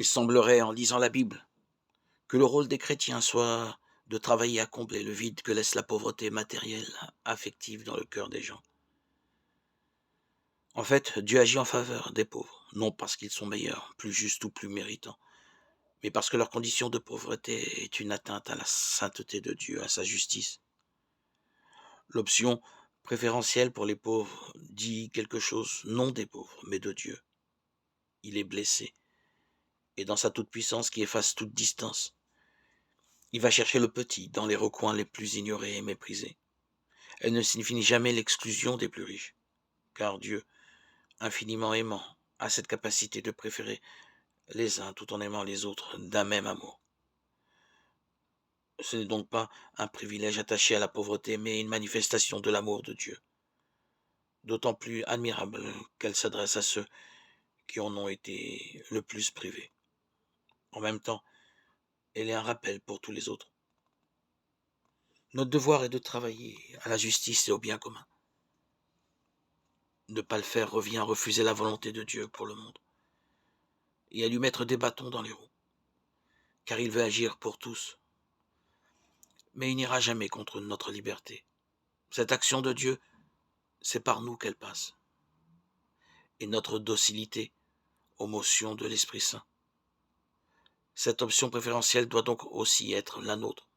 Il semblerait, en lisant la Bible, que le rôle des chrétiens soit de travailler à combler le vide que laisse la pauvreté matérielle, affective dans le cœur des gens. En fait, Dieu agit en faveur des pauvres, non parce qu'ils sont meilleurs, plus justes ou plus méritants, mais parce que leur condition de pauvreté est une atteinte à la sainteté de Dieu, à sa justice. L'option préférentielle pour les pauvres dit quelque chose non des pauvres, mais de Dieu. Il est blessé, et dans sa toute-puissance qui efface toute distance, il va chercher le petit dans les recoins les plus ignorés et méprisés. Elle ne signifie jamais l'exclusion des plus riches, car Dieu, infiniment aimant, a cette capacité de préférer les uns tout en aimant les autres d'un même amour. Ce n'est donc pas un privilège attaché à la pauvreté, mais une manifestation de l'amour de Dieu, d'autant plus admirable qu'elle s'adresse à ceux qui en ont été le plus privés. En même temps, elle est un rappel pour tous les autres. Notre devoir est de travailler à la justice et au bien commun. Ne pas le faire revient à refuser la volonté de Dieu pour le monde et à lui mettre des bâtons dans les roues, car il veut agir pour tous. Mais il n'ira jamais contre notre liberté. Cette action de Dieu, c'est par nous qu'elle passe. Et notre docilité aux motions de l'Esprit Saint. Cette option préférentielle doit donc aussi être la nôtre.